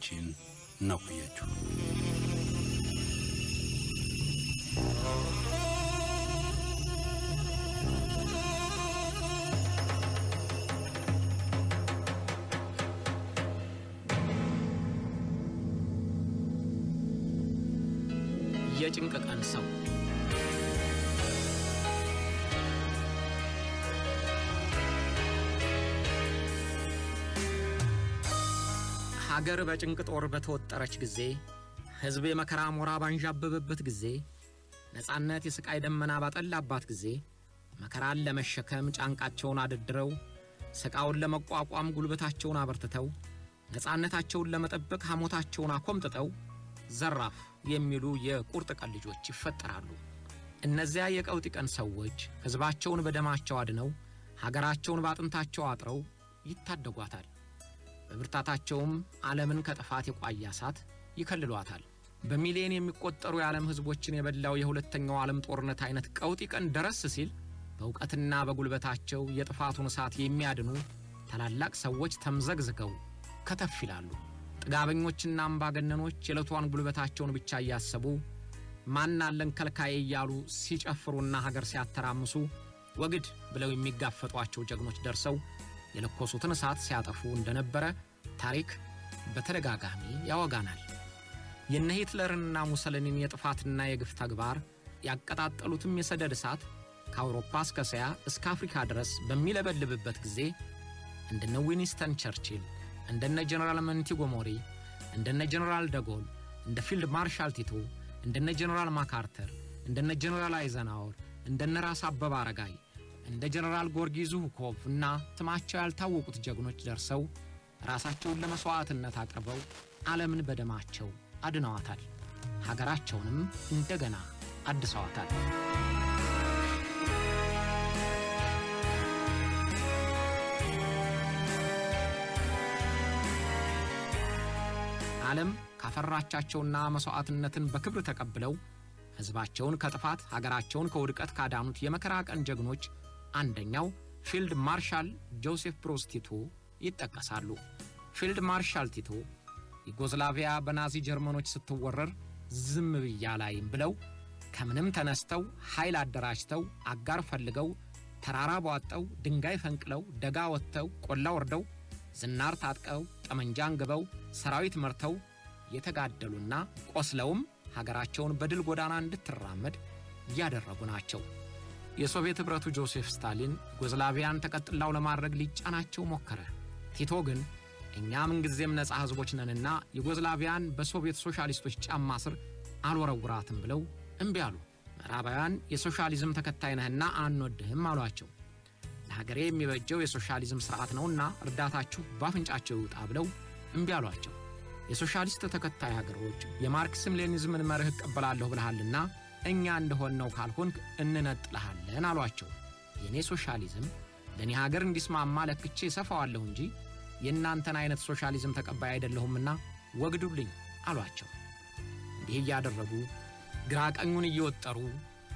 ታሪካችን እናቆያችሁ። የጭንቅ ቀን ሰው ሀገር በጭንቅ ጦር በተወጠረች ጊዜ፣ ሕዝብ የመከራ ሞራ ባንዣበበበት ጊዜ፣ ነጻነት የስቃይ ደመና ባጠላባት ጊዜ፣ መከራን ለመሸከም ጫንቃቸውን አደድረው፣ ስቃውን ለመቋቋም ጉልበታቸውን አበርትተው፣ ነጻነታቸውን ለመጠበቅ ሐሞታቸውን አኮምጥጠው ዘራፍ የሚሉ የቁርጥ ቀን ልጆች ይፈጠራሉ። እነዚያ የቀውጢ ቀን ሰዎች ሕዝባቸውን በደማቸው አድነው፣ ሀገራቸውን ባጥንታቸው አጥረው ይታደጓታል። በብርታታቸውም ዓለምን ከጥፋት የቋያ እሳት ይከልሏታል። በሚሊዮን የሚቆጠሩ የዓለም ሕዝቦችን የበላው የሁለተኛው ዓለም ጦርነት አይነት ቀውጢ ቀን ደረስ ሲል በእውቀትና በጉልበታቸው የጥፋቱን እሳት የሚያድኑ ታላላቅ ሰዎች ተምዘግዝገው ከተፍ ይላሉ። ጥጋበኞችና አምባገነኖች የዕለቷን ጉልበታቸውን ብቻ እያሰቡ ማናለን ከልካዬ እያሉ ሲጨፍሩና ሀገር ሲያተራምሱ ወግድ ብለው የሚጋፈጧቸው ጀግኖች ደርሰው የለኮሱትን እሳት ሲያጠፉ እንደነበረ ታሪክ በተደጋጋሚ ያወጋናል። የነ ሂትለርና ሙሰሊኒን የጥፋትና የግፍ ተግባር ያቀጣጠሉትም የሰደድ እሳት ከአውሮፓ እስከ እስያ እስከ አፍሪካ ድረስ በሚለበልብበት ጊዜ እንደነ ዊንስተን ቸርችል፣ እንደነ ጀነራል መንቲጎሞሪ፣ እንደነ ጀነራል ደጎል፣ እንደ ፊልድ ማርሻል ቲቶ፣ እንደነ ጀነራል ማካርተር፣ እንደነ ጀነራል አይዘናወር፣ እንደነ ራስ አበበ አረጋይ፣ እንደ ጀነራል ጎርጊ ዙሁኮቭ እና ስማቸው ያልታወቁት ጀግኖች ደርሰው ራሳቸውን ለመስዋዕትነት አቅርበው ዓለምን በደማቸው አድነዋታል። ሀገራቸውንም እንደገና አድሰዋታል። ዓለም ካፈራቻቸውና መስዋዕትነትን በክብር ተቀብለው ሕዝባቸውን ከጥፋት ሀገራቸውን ከውድቀት ካዳኑት የመከራ ቀን ጀግኖች አንደኛው ፊልድ ማርሻል ጆሴፍ ብሮዝ ቲቶ ይጠቀሳሉ። ፊልድ ማርሻል ቲቶ ዩጎዝላቪያ በናዚ ጀርመኖች ስትወረር ዝም ብያ ላይም ብለው ከምንም ተነስተው ኃይል አደራጅተው አጋር ፈልገው ተራራ ቧጠው ድንጋይ ፈንቅለው ደጋ ወጥተው ቆላ ወርደው ዝናር ታጥቀው ጠመንጃ አንግበው ሰራዊት መርተው የተጋደሉና ቆስለውም ሀገራቸውን በድል ጎዳና እንድትራመድ ያደረጉ ናቸው። የሶቪየት ኅብረቱ ጆሴፍ ስታሊን ዩጎዝላቪያን ተቀጥላው ለማድረግ ሊጫናቸው ሞከረ። ቲቶ ግን እኛ ምንጊዜም ነፃ ሕዝቦች ነንና ዩጎዝላቪያን በሶቪየት ሶሻሊስቶች ጫማ ስር አልወረውራትም ብለው እምቢ አሉ። ምዕራባውያን የሶሻሊዝም ተከታይ ነህና አንወድህም አሏቸው። ለሀገሬ የሚበጀው የሶሻሊዝም ስርዓት ነውና እርዳታችሁ ባፍንጫቸው ይውጣ ብለው እምቢ አሏቸው። የሶሻሊስት ተከታይ ሀገሮች የማርክስም ሌኒዝምን መርህ እቀበላለሁ ብለሃልና እኛ እንደሆነው ካልሆንክ እንነጥልሃለን አሏቸው። የኔ ሶሻሊዝም ለኔ ሀገር እንዲስማማ ለክቼ ሰፋዋለሁ እንጂ የእናንተን አይነት ሶሻሊዝም ተቀባይ አይደለሁምና ወግዱልኝ አሏቸው። እንዲህ እያደረጉ ግራ ቀኙን እየወጠሩ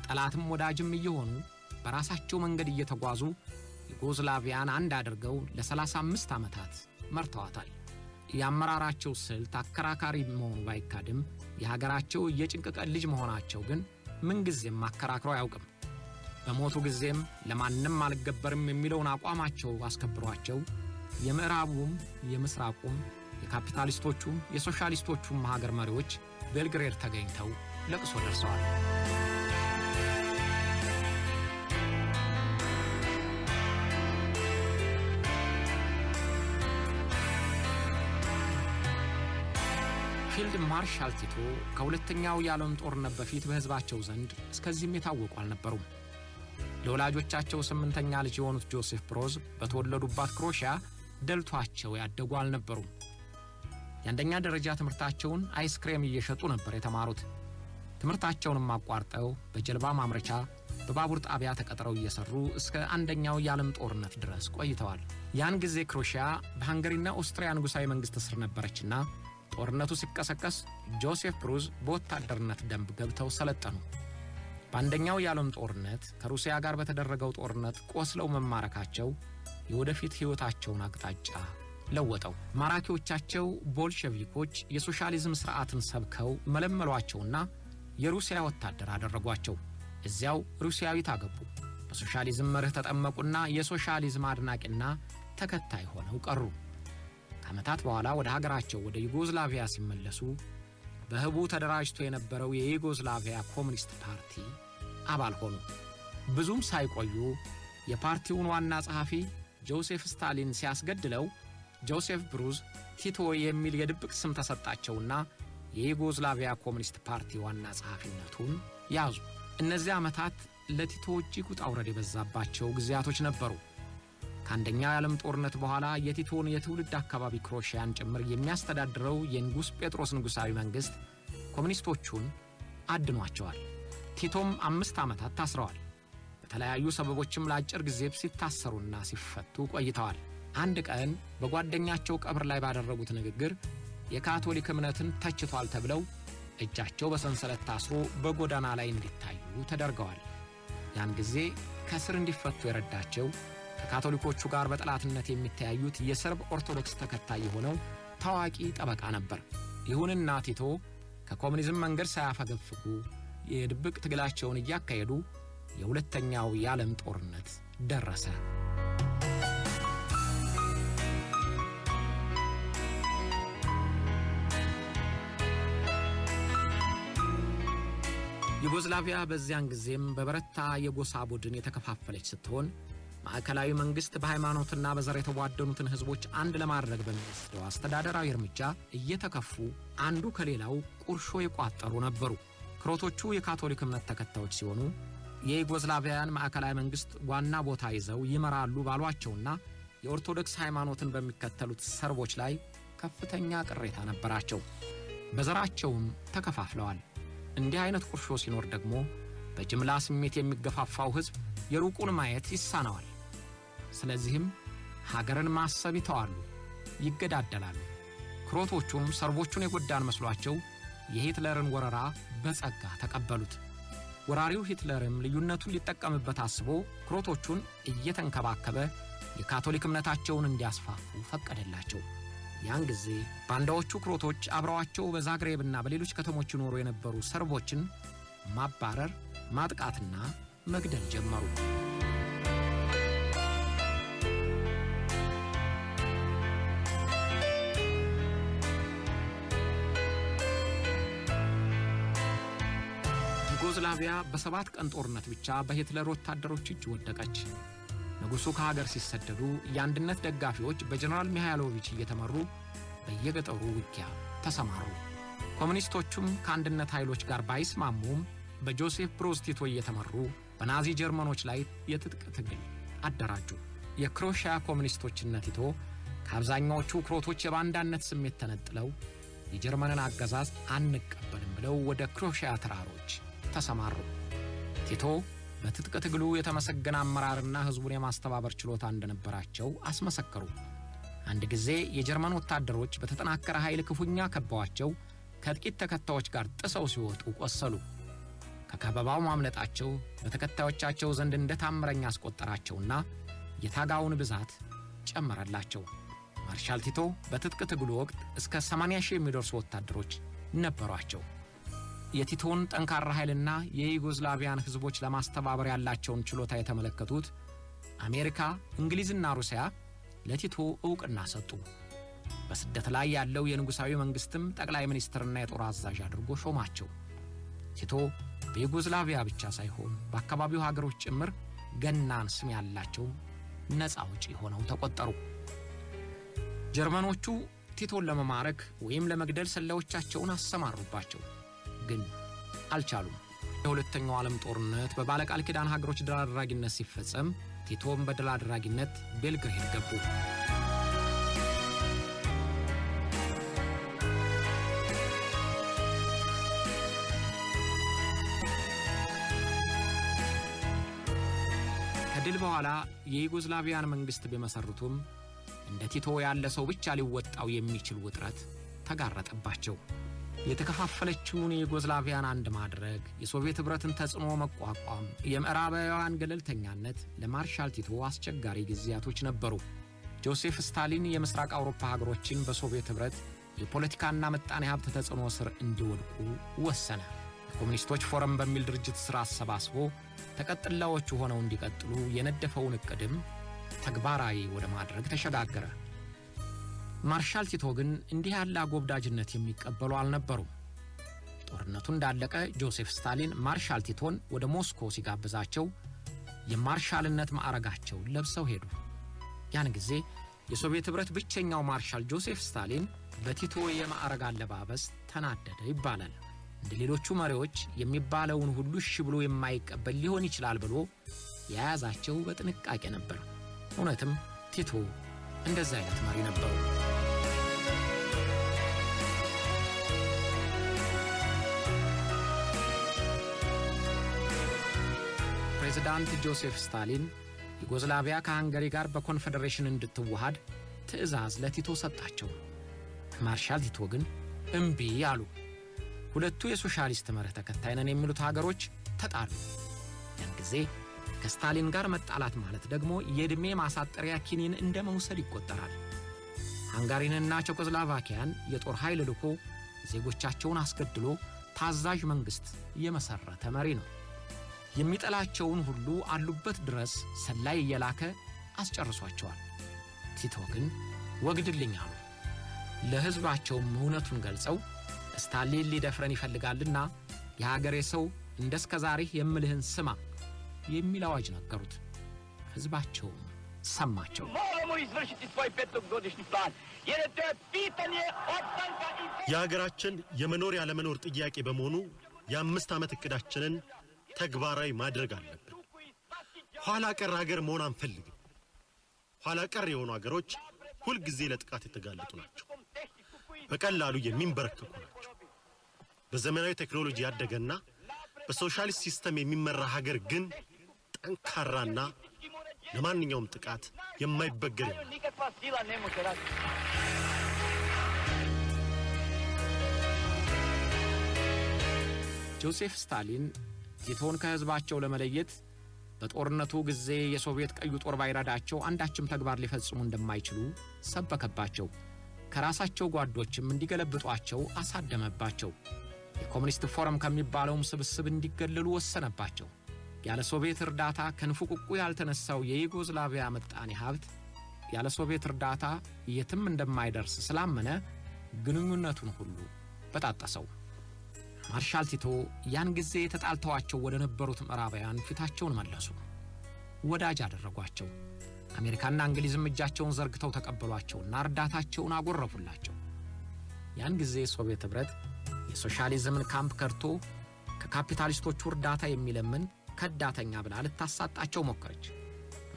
ጠላትም ወዳጅም እየሆኑ በራሳቸው መንገድ እየተጓዙ ዩጎዝላቪያን አንድ አድርገው ለ35 ዓመታት መርተዋታል። የአመራራቸው ስልት አከራካሪ መሆኑ ባይካድም የሀገራቸው የጭንቅ ቀን ልጅ መሆናቸው ግን ምንጊዜም አከራክረው አያውቅም። በሞቱ ጊዜም ለማንም አልገበርም የሚለውን አቋማቸው አስከብሯቸው የምዕራቡም የምስራቁም የካፒታሊስቶቹም የሶሻሊስቶቹም ሀገር መሪዎች ቤልግሬድ ተገኝተው ለቅሶ ደርሰዋል። ፊልድ ማርሻል ቲቶ ከሁለተኛው የዓለም ጦርነት በፊት በሕዝባቸው ዘንድ እስከዚህም የታወቁ አልነበሩም። ለወላጆቻቸው 8ኛ ልጅ የሆኑት ጆሴፍ ብሮዝ በተወለዱባት ክሮሺያ ደልቷቸው ያደጉ አልነበሩም። የአንደኛ ደረጃ ትምህርታቸውን አይስክሬም እየሸጡ ነበር የተማሩት። ትምህርታቸውንም አቋርጠው በጀልባ ማምረቻ በባቡር ጣቢያ ተቀጥረው እየሰሩ እስከ አንደኛው የዓለም ጦርነት ድረስ ቆይተዋል። ያን ጊዜ ክሮሺያ በሃንገሪና ኦስትሪያ ንጉሣዊ መንግሥት ስር ነበረችና ጦርነቱ ሲቀሰቀስ ጆሴፍ ብሮዝ በወታደርነት ደንብ ገብተው ሰለጠኑ። በአንደኛው የዓለም ጦርነት ከሩሲያ ጋር በተደረገው ጦርነት ቆስለው መማረካቸው የወደፊት ሕይወታቸውን አቅጣጫ ለወጠው። ማራኪዎቻቸው ቦልሸቪኮች የሶሻሊዝም ስርዓትን ሰብከው መለመሏቸውና የሩሲያ ወታደር አደረጓቸው። እዚያው ሩሲያዊት አገቡ። በሶሻሊዝም መርህ ተጠመቁና የሶሻሊዝም አድናቂና ተከታይ ሆነው ቀሩ። ከዓመታት በኋላ ወደ ሀገራቸው ወደ ዩጎዝላቪያ ሲመለሱ በህቡ ተደራጅቶ የነበረው የዩጎዝላቪያ ኮሙኒስት ፓርቲ አባል ሆኑ። ብዙም ሳይቆዩ የፓርቲውን ዋና ጸሐፊ ጆሴፍ ስታሊን ሲያስገድለው ጆሴፍ ብሩዝ ቲቶ የሚል የድብቅ ስም ተሰጣቸውና የዩጎዝላቪያ ኮሙኒስት ፓርቲ ዋና ጸሐፊነቱን ያዙ። እነዚህ ዓመታት ለቲቶ እጅግ ውጣ ውረድ የበዛባቸው ጊዜያቶች ነበሩ። ከአንደኛው የዓለም ጦርነት በኋላ የቲቶን የትውልድ አካባቢ ክሮሺያን ጭምር የሚያስተዳድረው የንጉሥ ጴጥሮስ ንጉሣዊ መንግሥት ኮሙኒስቶቹን አድኗቸዋል። ቲቶም 5 ዓመታት ታስረዋል። በተለያዩ ሰበቦችም ለአጭር ጊዜ ሲታሰሩና ሲፈቱ ቆይተዋል። አንድ ቀን በጓደኛቸው ቀብር ላይ ባደረጉት ንግግር የካቶሊክ እምነትን ተችቷል ተብለው እጃቸው በሰንሰለት ታስሮ በጎዳና ላይ እንዲታዩ ተደርገዋል። ያን ጊዜ ከስር እንዲፈቱ የረዳቸው ከካቶሊኮቹ ጋር በጠላትነት የሚተያዩት የሰርብ ኦርቶዶክስ ተከታይ የሆነው ታዋቂ ጠበቃ ነበር። ይሁንና ቲቶ ከኮሙኒዝም መንገድ ሳያፈገፍጉ የድብቅ ትግላቸውን እያካሄዱ የሁለተኛው የዓለም ጦርነት ደረሰ። ዩጎዝላቪያ በዚያን ጊዜም በበረታ የጎሳ ቡድን የተከፋፈለች ስትሆን ማዕከላዊ መንግሥት በሃይማኖትና በዘር የተቧደኑትን ሕዝቦች አንድ ለማድረግ በሚወስደው አስተዳደራዊ እርምጃ እየተከፉ አንዱ ከሌላው ቁርሾ የቋጠሩ ነበሩ። ክሮቶቹ የካቶሊክ እምነት ተከታዮች ሲሆኑ የዩጎዝላቪያን ማዕከላዊ መንግሥት ዋና ቦታ ይዘው ይመራሉ ባሏቸውና የኦርቶዶክስ ሃይማኖትን በሚከተሉት ሰርቦች ላይ ከፍተኛ ቅሬታ ነበራቸው። በዘራቸውም ተከፋፍለዋል። እንዲህ አይነት ቁርሾ ሲኖር ደግሞ በጅምላ ስሜት የሚገፋፋው ሕዝብ የሩቁን ማየት ይሳነዋል። ስለዚህም ሀገርን ማሰብ ይተዋሉ፣ ይገዳደላሉ። ክሮቶቹም ሰርቦቹን የጎዳን መስሏቸው የሂትለርን ወረራ በጸጋ ተቀበሉት። ወራሪው ሂትለርም ልዩነቱን ሊጠቀምበት አስቦ ክሮቶቹን እየተንከባከበ የካቶሊክ እምነታቸውን እንዲያስፋፉ ፈቀደላቸው። ያን ጊዜ ባንዳዎቹ ክሮቶች አብረዋቸው በዛግሬብና በሌሎች ከተሞች ይኖሩ የነበሩ ሰርቦችን ማባረር፣ ማጥቃትና መግደል ጀመሩ። ዩጎዝላቪያ በ7 ቀን ጦርነት ብቻ በሂትለር ወታደሮች እጅ ወደቀች። ንጉሡ ከሀገር ሲሰደዱ የአንድነት ደጋፊዎች በጀነራል ሚሃይሎቪች እየተመሩ በየገጠሩ ውጊያ ተሰማሩ። ኮሙኒስቶቹም ከአንድነት ኃይሎች ጋር ባይስማሙም በጆሴፍ ብሮዝ ቲቶ እየተመሩ በናዚ ጀርመኖች ላይ የትጥቅ ትግል አደራጁ። የክሮሺያ ኮሙኒስቶችና ቲቶ ከአብዛኛዎቹ ክሮቶች የባንዳነት ስሜት ተነጥለው የጀርመንን አገዛዝ አንቀበልም ብለው ወደ ክሮሺያ ተራሮች ተሰማሩ። ቲቶ በትጥቅ ትግሉ የተመሰገነ አመራርና ሕዝቡን የማስተባበር ችሎታ እንደነበራቸው አስመሰከሩ። አንድ ጊዜ የጀርመን ወታደሮች በተጠናከረ ኃይል ክፉኛ ከበዋቸው ከጥቂት ተከታዮች ጋር ጥሰው ሲወጡ ቆሰሉ። ከከበባው ማምለጣቸው በተከታዮቻቸው ዘንድ እንደ ታምረኛ አስቆጠራቸውና የታጋውን ብዛት ጨመረላቸው። ማርሻል ቲቶ በትጥቅ ትግሉ ወቅት እስከ 80,000 የሚደርሱ ወታደሮች ነበሯቸው። የቲቶን ጠንካራ ኃይልና የዩጎዝላቪያን ሕዝቦች ለማስተባበር ያላቸውን ችሎታ የተመለከቱት አሜሪካ፣ እንግሊዝና ሩሲያ ለቲቶ ዕውቅና ሰጡ። በስደት ላይ ያለው የንጉሣዊ መንግሥትም ጠቅላይ ሚኒስትርና የጦር አዛዥ አድርጎ ሾማቸው። ቲቶ በዩጎዝላቪያ ብቻ ሳይሆን በአካባቢው ሀገሮች ጭምር ገናን ስም ያላቸው ነፃ አውጪ ሆነው ተቆጠሩ። ጀርመኖቹ ቲቶን ለመማረክ ወይም ለመግደል ሰላዮቻቸውን አሰማሩባቸው፣ ግን አልቻሉም። የሁለተኛው ዓለም ጦርነት በባለቃል ኪዳን ሀገሮች ድል አድራጊነት ሲፈጸም ቲቶም በድል አድራጊነት ቤልግሬድ ገቡ። ከድል በኋላ የዩጎዝላቪያን መንግሥት ቢመሰርቱም እንደ ቲቶ ያለ ሰው ብቻ ሊወጣው የሚችል ውጥረት ተጋረጠባቸው። የተከፋፈለችውን የዩጎዝላቪያን አንድ ማድረግ፣ የሶቪየት ኅብረትን ተጽዕኖ መቋቋም፣ የምዕራባውያን ገለልተኛነት ለማርሻል ቲቶ አስቸጋሪ ጊዜያቶች ነበሩ። ጆሴፍ ስታሊን የምስራቅ አውሮፓ ሀገሮችን በሶቪየት ኅብረት የፖለቲካና ምጣኔ ሀብት ተጽዕኖ ስር እንዲወድቁ ወሰነ። የኮሙኒስቶች ፎረም በሚል ድርጅት ሥራ አሰባስቦ ተቀጥላዎቹ ሆነው እንዲቀጥሉ የነደፈውን ዕቅድም ተግባራዊ ወደ ማድረግ ተሸጋገረ። ማርሻል ቲቶ ግን እንዲህ ያለ አጎብዳጅነት የሚቀበሉ አልነበሩም። ጦርነቱ እንዳለቀ ጆሴፍ ስታሊን ማርሻል ቲቶን ወደ ሞስኮ ሲጋብዛቸው የማርሻልነት ማዕረጋቸውን ለብሰው ሄዱ። ያን ጊዜ የሶቪየት ኅብረት ብቸኛው ማርሻል ጆሴፍ ስታሊን በቲቶ የማዕረግ አለባበስ ተናደደ ይባላል። እንደ ሌሎቹ መሪዎች የሚባለውን ሁሉ እሺ ብሎ የማይቀበል ሊሆን ይችላል ብሎ የያዛቸው በጥንቃቄ ነበር። እውነትም ቲቶ እንደዛ አይነት መሪ ነበሩ። ፕሬዝዳንት ጆሴፍ ስታሊን ዩጎዝላቪያ ከሃንጋሪ ጋር በኮንፌዴሬሽን እንድትዋሃድ ትዕዛዝ ለቲቶ ሰጣቸው። ማርሻል ቲቶ ግን እምቢ አሉ። ሁለቱ የሶሻሊስት መርህ ተከታይ ነን የሚሉት ሀገሮች ተጣሉ። ያን ጊዜ ከስታሊን ጋር መጣላት ማለት ደግሞ የዕድሜ ማሳጠሪያ ኪኒን እንደ መውሰድ ይቆጠራል። ሃንጋሪንና ቼኮስሎቫኪያን የጦር ኃይል ልኮ ዜጎቻቸውን አስገድሎ ታዛዥ መንግሥት የመሠረተ መሪ ነው። የሚጠላቸውን ሁሉ አሉበት ድረስ ሰላይ እየላከ አስጨርሷቸዋል። ቲቶ ግን ወግድልኝ አሉ። ለሕዝባቸውም እውነቱን ገልጸው ስታሊን ሊደፍረን ይፈልጋልና የሀገሬ ሰው እንደስከ ዛሬ የምልህን ስማ የሚል አዋጅ ነገሩት። ሕዝባቸውም ሰማቸው። የሀገራችን የመኖር ያለመኖር ጥያቄ በመሆኑ የ5 ዓመት ዕቅዳችንን ተግባራዊ ማድረግ አለብን። ኋላ ቀር ሀገር መሆን አንፈልግም። ኋላ ቀር የሆኑ ሀገሮች ሁልጊዜ ለጥቃት የተጋለጡ ናቸው። በቀላሉ የሚንበረከኩ ናቸው። በዘመናዊ ቴክኖሎጂ ያደገና በሶሻሊስት ሲስተም የሚመራ ሀገር ግን ጠንካራና ለማንኛውም ጥቃት የማይበገር ይሆናል። ጆሴፍ ስታሊን ቲቶን ከሕዝባቸው ለመለየት በጦርነቱ ጊዜ የሶቪየት ቀዩ ጦር ባይረዳቸው አንዳችም ተግባር ሊፈጽሙ እንደማይችሉ ሰበከባቸው። ከራሳቸው ጓዶችም እንዲገለብጧቸው አሳደመባቸው። የኮሙኒስት ፎረም ከሚባለውም ስብስብ እንዲገለሉ ወሰነባቸው። ያለ ሶቪየት እርዳታ ከንፉቅቁ ያልተነሳው የዩጎዝላቪያ ምጣኔ ሀብት ያለ ሶቪየት እርዳታ የትም እንደማይደርስ ስላመነ ግንኙነቱን ሁሉ በጣጠሰው። ማርሻል ቲቶ ያን ጊዜ ተጣልተዋቸው ወደ ነበሩት ምዕራባውያን ፊታቸውን መለሱ። ወዳጅ አደረጓቸው። አሜሪካና እንግሊዝም እጃቸውን ዘርግተው ተቀበሏቸውና እርዳታቸውን አጎረፉላቸው። ያን ጊዜ ሶቪየት ኅብረት የሶሻሊዝምን ካምፕ ከርቶ ከካፒታሊስቶቹ እርዳታ የሚለምን ከዳተኛ ብላ ልታሳጣቸው ሞከረች።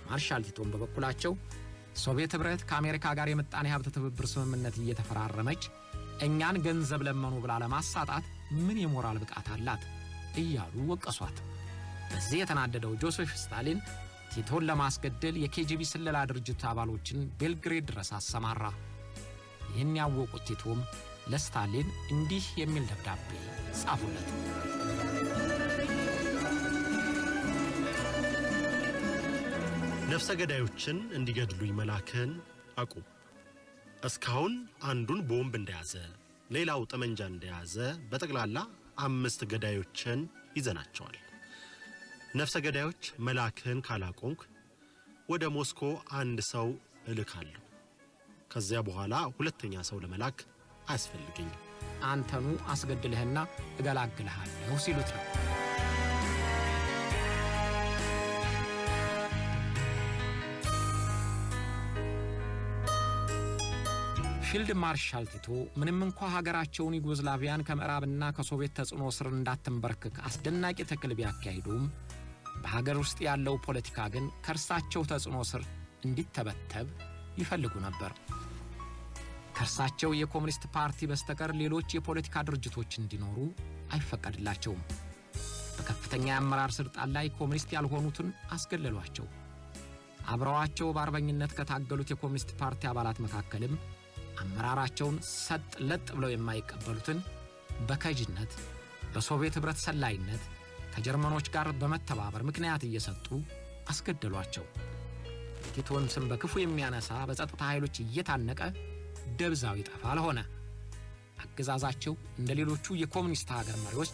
ማርሻል ቲቶም በበኩላቸው ሶቪየት ኅብረት ከአሜሪካ ጋር የምጣኔ ሀብት ትብብር ስምምነት እየተፈራረመች እኛን ገንዘብ ለመኑ ብላ ለማሳጣት ምን የሞራል ብቃት አላት እያሉ ወቀሷት። በዚህ የተናደደው ጆሴፍ ስታሊን ቲቶን ለማስገደል የኬጂቢ ስለላ ድርጅት አባሎችን ቤልግሬድ ድረስ አሰማራ። ይህን ያወቁት ቲቶም ለስታሊን እንዲህ የሚል ደብዳቤ ጻፉለት። ነፍሰ ገዳዮችን እንዲገድሉኝ መላክህን አቁም። እስካሁን አንዱን ቦምብ እንደያዘ ሌላው ጠመንጃ እንደያዘ በጠቅላላ 5 ገዳዮችን ይዘናቸዋል። ነፍሰ ገዳዮች መላክህን ካላቆምክ ወደ ሞስኮ አንድ ሰው እልካለሁ። ከዚያ በኋላ ሁለተኛ ሰው ለመላክ አያስፈልገኝም። አንተኑ አስገድልህና እገላግልሃለሁ ሲሉት ነው። ፊልድ ማርሻል ቲቶ ምንም እንኳ ሀገራቸውን ዩጎዝላቪያን ከምዕራብና ከሶቪየት ተጽዕኖ ስር እንዳትንበረከክ አስደናቂ ትግል ቢያካሂዱም በሀገር ውስጥ ያለው ፖለቲካ ግን ከእርሳቸው ተጽዕኖ ስር እንዲተበተብ ይፈልጉ ነበር። ከእርሳቸው የኮሙኒስት ፓርቲ በስተቀር ሌሎች የፖለቲካ ድርጅቶች እንዲኖሩ አይፈቀድላቸውም። በከፍተኛ የአመራር ስልጣን ላይ ኮሙኒስት ያልሆኑትን አስገለሏቸው። አብረዋቸው በአርበኝነት ከታገሉት የኮሙኒስት ፓርቲ አባላት መካከልም አመራራቸውን ሰጥ ለጥ ብለው የማይቀበሉትን በከጅነት በሶቪየት ኅብረት ሰላይነት ከጀርመኖች ጋር በመተባበር ምክንያት እየሰጡ አስገደሏቸው። ቲቶን ስም በክፉ የሚያነሳ በጸጥታ ኃይሎች እየታነቀ ደብዛው ይጠፋል ሆነ። አገዛዛቸው እንደ ሌሎቹ የኮሙኒስት ሀገር መሪዎች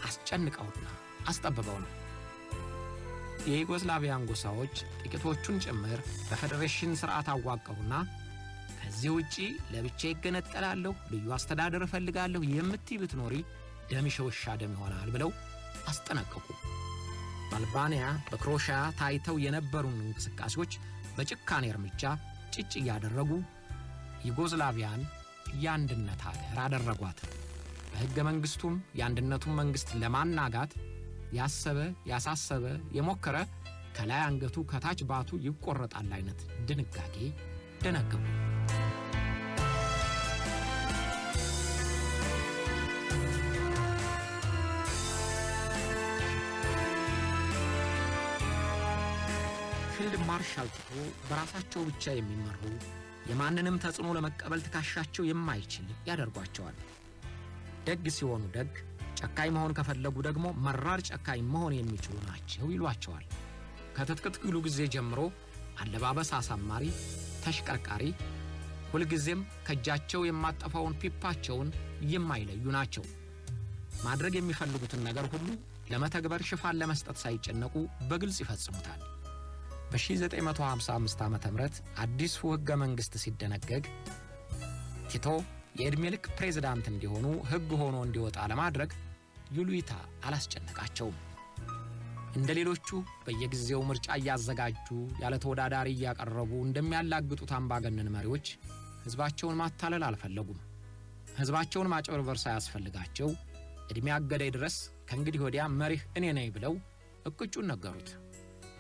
አስጨንቀውና አስጠብበው ነው። የዩጎስላቪያን ጎሳዎች ጥቂቶቹን ጭምር በፌዴሬሽን ሥርዓት አዋቀሩና ከዚህ ውጪ ለብቻ ይገነጠላለሁ፣ ልዩ አስተዳደር እፈልጋለሁ የምትይ ብትኖሪ ደምሽ ውሻ ደም ይሆናል ብለው አስጠነቀቁ። በአልባንያ በክሮሺያ ታይተው የነበሩ እንቅስቃሴዎች በጭካኔ እርምጃ ጭጭ እያደረጉ ዩጎስላቪያን የአንድነት ሀገር አደረጓት። በሕገ መንግሥቱም የአንድነቱን መንግሥት ለማናጋት ያሰበ ያሳሰበ የሞከረ ከላይ አንገቱ ከታች ባቱ ይቆረጣል አይነት ድንጋጌ ደነገጉ። ፊልድ ማርሻል ቲቶ በራሳቸው ብቻ የሚመሩ የማንንም ተጽዕኖ ለመቀበል ትካሻቸው የማይችል ያደርጓቸዋል። ደግ ሲሆኑ ደግ፣ ጨካኝ መሆን ከፈለጉ ደግሞ መራር ጨካኝ መሆን የሚችሉ ናቸው ይሏቸዋል። ከትጥቅ ትግሉ ጊዜ ጀምሮ አለባበስ አሳማሪ፣ ተሽቀርቃሪ፣ ሁልጊዜም ከእጃቸው የማጠፋውን ፒፓቸውን የማይለዩ ናቸው። ማድረግ የሚፈልጉትን ነገር ሁሉ ለመተግበር ሽፋን ለመስጠት ሳይጨነቁ በግልጽ ይፈጽሙታል። በ1955 ዓመተ ምህረት አዲሱ ሕገ መንግሥት ሲደነገግ ቲቶ የዕድሜ ልክ ፕሬዝዳንት እንዲሆኑ ሕግ ሆኖ እንዲወጣ ለማድረግ ይሉኝታ አላስጨነቃቸውም። እንደ ሌሎቹ በየጊዜው ምርጫ እያዘጋጁ ያለ ተወዳዳሪ እያቀረቡ እንደሚያላግጡት አምባገነን መሪዎች ሕዝባቸውን ማታለል አልፈለጉም። ሕዝባቸውን ማጭበርበር ሳያስፈልጋቸው ዕድሜ አገዳይ ድረስ ከእንግዲህ ወዲያ መሪህ እኔ ነኝ ብለው እቅጩን ነገሩት።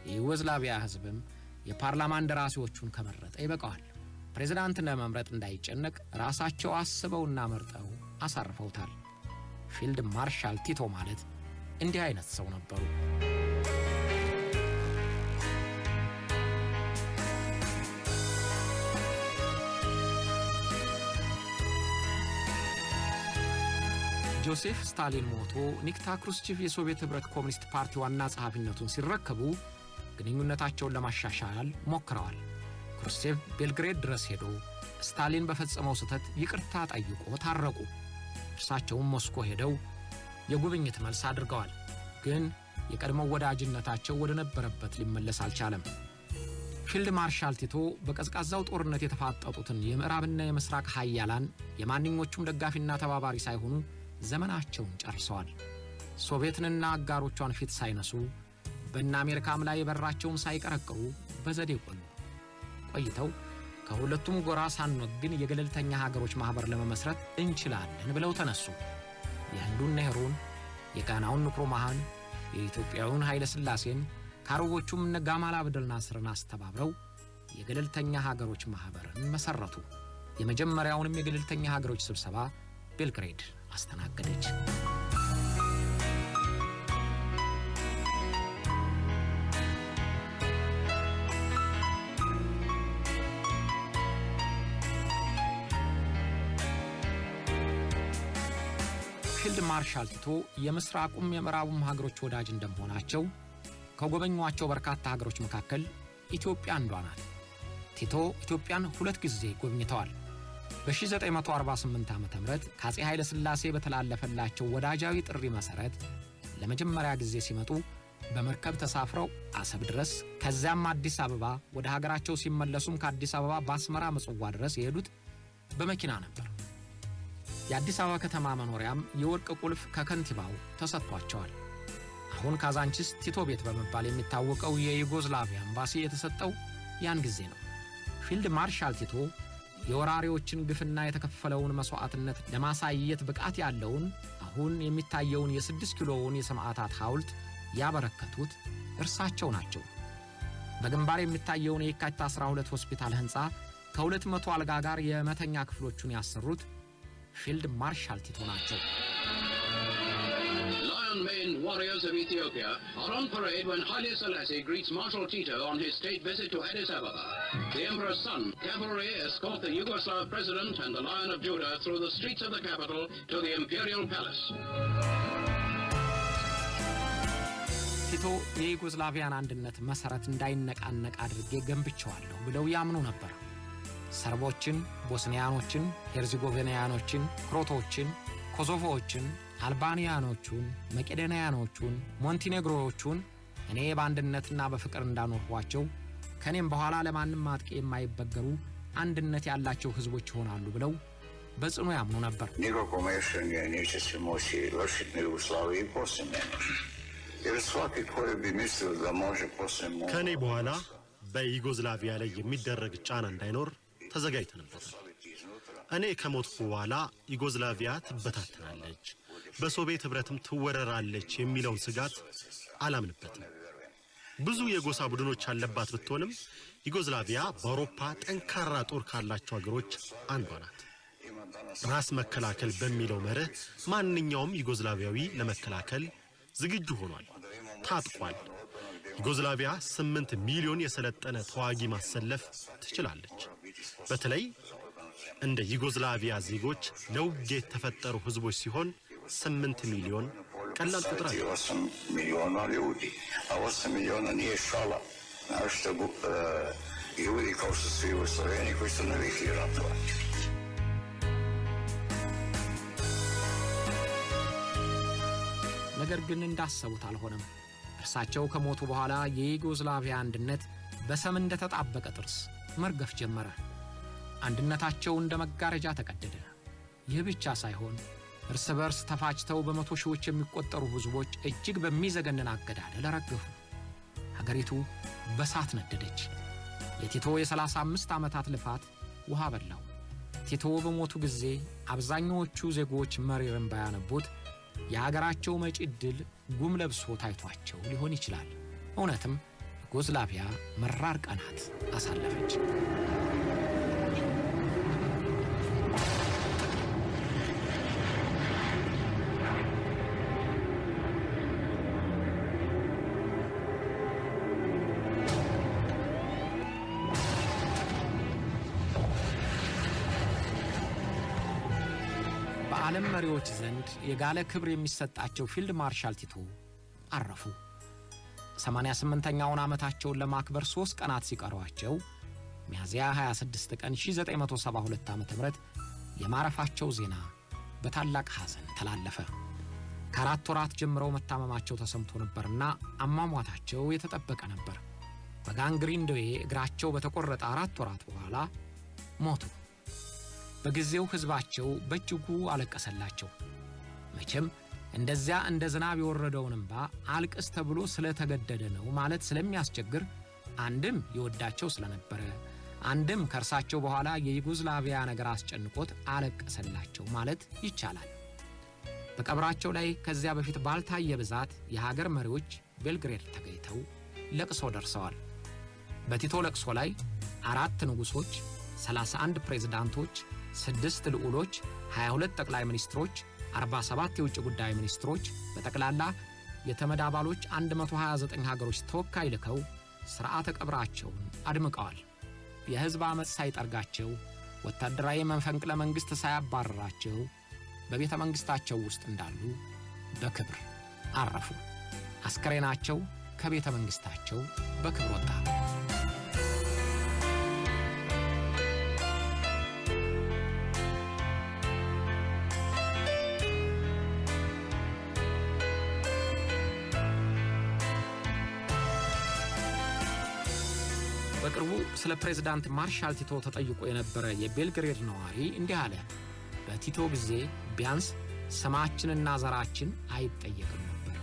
የዩጎስላቪያ ሕዝብም የፓርላማ እንደራሴዎቹን ከመረጠ ይበቃዋል። ፕሬዝዳንት ለመምረጥ እንዳይጨነቅ ራሳቸው አስበውና መርጠው አሳርፈውታል። ፊልድ ማርሻል ቲቶ ማለት እንዲህ አይነት ሰው ነበሩ። ጆሴፍ ስታሊን ሞቶ ኒኪታ ክሩስቼቭ የሶቪየት ኅብረት ኮሙኒስት ፓርቲ ዋና ጸሐፊነቱን ሲረከቡ ግንኙነታቸውን ለማሻሻል ሞክረዋል። ክሩስቼቭ ቤልግሬድ ድረስ ሄዶ ስታሊን በፈጸመው ስህተት ይቅርታ ጠይቆ ታረቁ። እርሳቸውም ሞስኮ ሄደው የጉብኝት መልስ አድርገዋል። ግን የቀድሞው ወዳጅነታቸው ወደ ነበረበት ሊመለስ አልቻለም። ፊልድ ማርሻል ቲቶ በቀዝቃዛው ጦርነት የተፋጠጡትን የምዕራብና የምስራቅ ኃያላን የማንኞቹም ደጋፊና ተባባሪ ሳይሆኑ ዘመናቸውን ጨርሰዋል። ሶቪየትንና አጋሮቿን ፊት ሳይነሱ በእነ አሜሪካም ላይ በራቸውን ሳይቀረቅሩ በዘዴ ቆይተው ከሁለቱም ጎራ ሳንወግን የገለልተኛ ሀገሮች ማህበር ለመመስረት እንችላለን ብለው ተነሱ። የህንዱን ነህሩን፣ የጋናውን ንክሩማህን፣ የኢትዮጵያውን ኃይለ ሥላሴን ከአረቦቹም እነ ጋማል አብደል ናስርን አስተባብረው የገለልተኛ ሀገሮች ማህበርን መሰረቱ። የመጀመሪያውንም የገለልተኛ ሀገሮች ስብሰባ ቤልግሬድ አስተናገደች። ፊልድ ማርሻል ቲቶ የምስራቁም የምዕራቡም ሀገሮች ወዳጅ እንደመሆናቸው ከጎበኟቸው በርካታ ሀገሮች መካከል ኢትዮጵያ አንዷ ናት። ቲቶ ኢትዮጵያን 2 ጊዜ ጎብኝተዋል። በ1948 ዓመተ ምህረት ከአፄ ኃይለ ሥላሴ በተላለፈላቸው ወዳጃዊ ጥሪ መሠረት ለመጀመሪያ ጊዜ ሲመጡ በመርከብ ተሳፍረው አሰብ ድረስ ከዚያም አዲስ አበባ ወደ ሀገራቸው ሲመለሱም ከአዲስ አበባ በአስመራ ምጽዋ ድረስ የሄዱት በመኪና ነበር። የአዲስ አበባ ከተማ መኖሪያም የወርቅ ቁልፍ ከከንቲባው ተሰጥቷቸዋል። አሁን ካዛንቺስ ቲቶ ቤት በመባል የሚታወቀው የዩጎስላቪያ ኤምባሲ የተሰጠው ያን ጊዜ ነው። ፊልድ ማርሻል ቲቶ የወራሪዎችን ግፍና የተከፈለውን መስዋዕትነት ለማሳየት ብቃት ያለውን አሁን የሚታየውን የ6 ኪሎውን የሰማዕታት ሐውልት ያበረከቱት እርሳቸው ናቸው። በግንባር የሚታየውን የካቲት 12 ሆስፒታል ሕንፃ ከ200 አልጋ ጋር የመተኛ ክፍሎቹን ያሰሩት ፊልድ ማርሻል ቲቶ ናቸው። Lion-Mane warriors of Ethiopia are on parade when Haile Selassie greets Marshal Tito on his state visit to Addis Ababa. The Emperor's son, cavalry, escort the Yugoslav president and the Lion of Judah through the streets of the capital to the Imperial Palace. ቲቶ ቲቶ የዩጎዝላቪያን አንድነት መሰረት እንዳይነቃነቅ አድርጌ ገንብቸዋለሁ ብለው ያምኑ ነበር። ሰርቦችን፣ ቦስኒያኖችን፣ ሄርዚጎቪናያኖችን፣ ክሮቶችን፣ ኮሶቮዎችን፣ አልባኒያኖቹን፣ መቄዶንያኖቹን፣ ሞንቲኔግሮዎቹን እኔ በአንድነትና በፍቅር እንዳኖርኋቸው ከኔም በኋላ ለማንም ማጥቂ የማይበገሩ አንድነት ያላቸው ህዝቦች ይሆናሉ ብለው በጽኑ ያምኑ ነበር። Nikako mešanje neće se moći vršiti na Jugoslaviji i poslije mene. Jer svaki koji bi mislio da može poslije mene... ከኔ በኋላ በዩጎዝላቪያ ላይ የሚደረግ ጫና እንዳይኖር ተዘጋጅተንበታል። እኔ ከሞትኩ በኋላ ዩጎዝላቪያ ትበታተናለች፣ በሶቪየት ህብረትም ትወረራለች የሚለውን ስጋት አላምንበትም። ብዙ የጎሳ ቡድኖች ያለባት ብትሆንም ዩጎዝላቪያ በአውሮፓ ጠንካራ ጦር ካላቸው ሀገሮች አንዷ ናት። ራስ መከላከል በሚለው መርህ ማንኛውም ዩጎዝላቪያዊ ለመከላከል ዝግጁ ሆኗል፣ ታጥቋል። ዩጎዝላቪያ 8 ሚሊዮን የሰለጠነ ተዋጊ ማሰለፍ ትችላለች። በተለይ እንደ ዩጎዝላቪያ ዜጎች ለውጊያ የተፈጠሩ ህዝቦች ሲሆን 8 ሚሊዮን ቀላል ቁጥር አይደለም። 8 ሚሊዮን ljudi, a 8 miliona nije šala. Našto ljudi kao što su u Sloveniji koji su navikli ratovati. ነገር ግን እንዳሰቡት አልሆነም። እርሳቸው ከሞቱ በኋላ የዩጎዝላቪያ አንድነት በሰም እንደተጣበቀ ጥርስ መርገፍ ጀመረ። አንድነታቸው እንደ መጋረጃ ተቀደደ። ይህ ብቻ ሳይሆን እርስ በርስ ተፋጭተው በመቶ ሺዎች የሚቆጠሩ ህዝቦች እጅግ በሚዘገንን አገዳደል ረገፉ። ሀገሪቱ በሳት ነደደች። የቲቶ የ35 ዓመታት ልፋት ውሃ በላው። ቲቶ በሞቱ ጊዜ አብዛኛዎቹ ዜጎች መሪርን ባያነቡት የሀገራቸው መጪ ዕድል ጉም ለብሶ ታይቷቸው ሊሆን ይችላል። እውነትም ዩጎዝላቪያ መራር ቀናት አሳለፈች። በዓለም መሪዎች ዘንድ የጋለ ክብር የሚሰጣቸው ፊልድ ማርሻል ቲቶ አረፉ። 88ኛውን ዓመታቸውን ለማክበር 3 ቀናት ሲቀሯቸው ሚያዝያ 26 ቀን 1972 ዓ.ም የማረፋቸው ዜና በታላቅ ሐዘን ተላለፈ። ከ4 ወራት ጀምረው መታመማቸው ተሰምቶ ነበርና አሟሟታቸው የተጠበቀ ነበር። በጋንግሪን ደዌ እግራቸው በተቆረጠ 4 ወራት በኋላ ሞቱ። በጊዜው ህዝባቸው በእጅጉ አለቀሰላቸው። መቼም እንደዚያ እንደ ዝናብ የወረደውን እንባ አልቅስ ተብሎ ስለተገደደ ነው ማለት ስለሚያስቸግር አንድም ይወዳቸው ስለነበረ አንድም ከርሳቸው በኋላ የዩጎዝላቪያ ነገር አስጨንቆት አለቀሰላቸው ማለት ይቻላል። በቀብራቸው ላይ ከዚያ በፊት ባልታየ ብዛት የሀገር መሪዎች ቤልግሬድ ተገኝተው ለቅሶ ደርሰዋል። በቲቶ ለቅሶ ላይ 4 ንጉሶች፣ 31 ፕሬዝዳንቶች፣ 6 ልዑሎች፣ 22 ጠቅላይ ሚኒስትሮች፣ 47 የውጭ ጉዳይ ሚኒስትሮች በጠቅላላ የተመድ አባሎች 129 ሀገሮች ተወካይ ልከው ሥርዓተ ቀብራቸውን አድምቀዋል። የሕዝብ ዓመፅ ሳይጠርጋቸው ወታደራዊ መፈንቅለ መንግሥት ሳያባረራቸው በቤተ መንግሥታቸው ውስጥ እንዳሉ በክብር አረፉ። አስከሬናቸው ከቤተ መንግሥታቸው በክብር ወጣ። በቅርቡ ስለ ፕሬዝዳንት ማርሻል ቲቶ ተጠይቆ የነበረ የቤልግሬድ ነዋሪ እንዲህ አለ። በቲቶ ጊዜ ቢያንስ ስማችንና ዘራችን አይጠየቅም ነበር።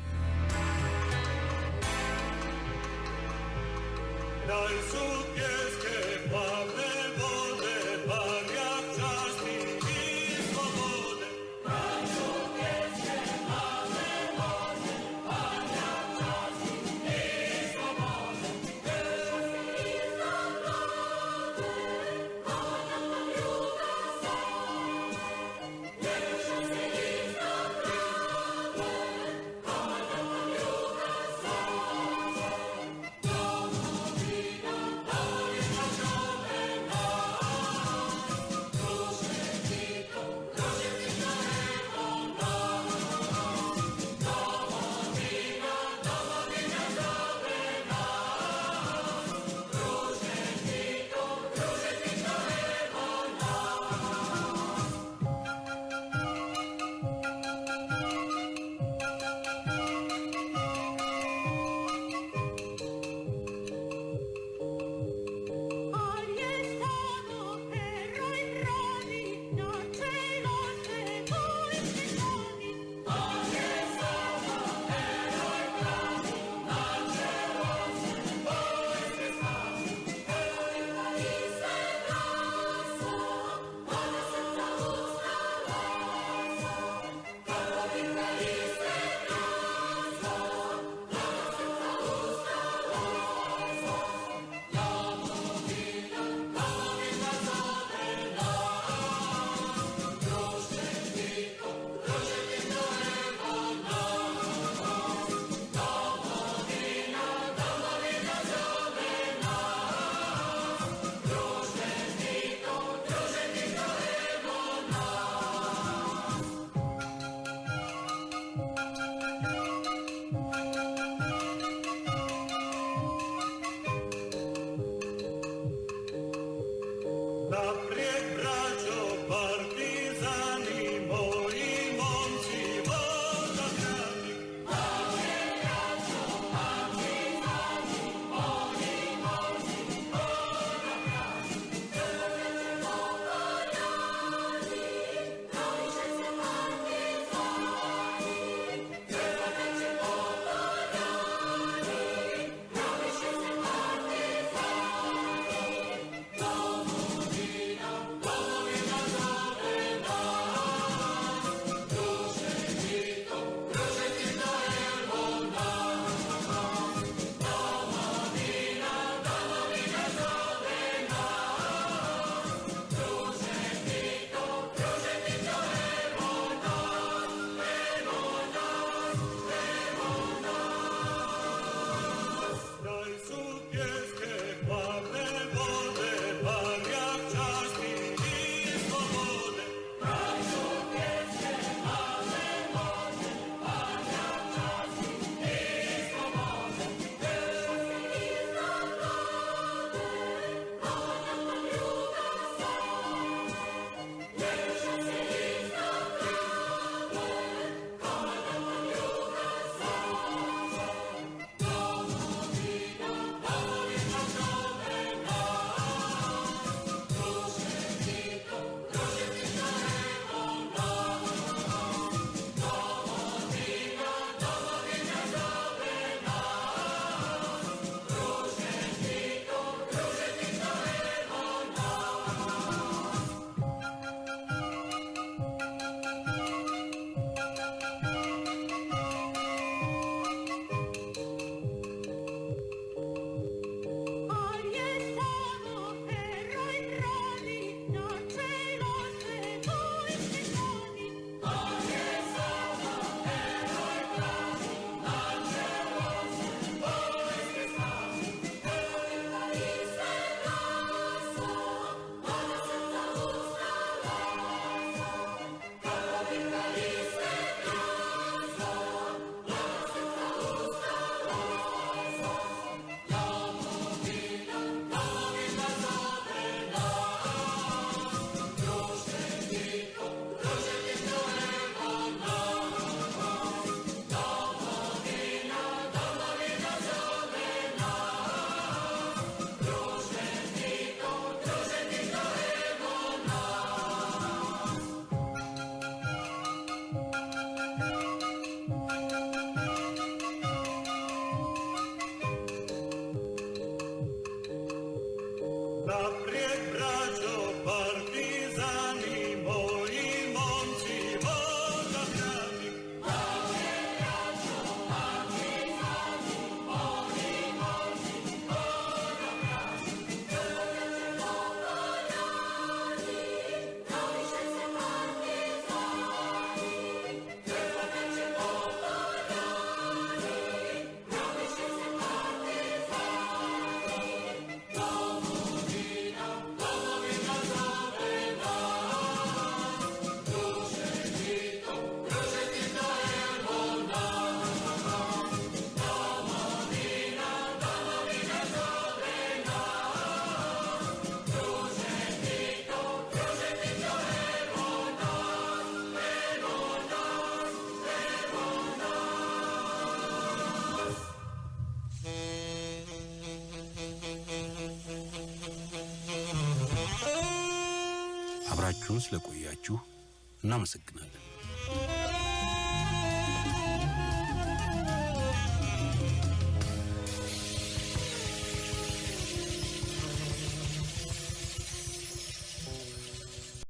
አብራችሁን ስለቆያችሁ እናመሰግናለን።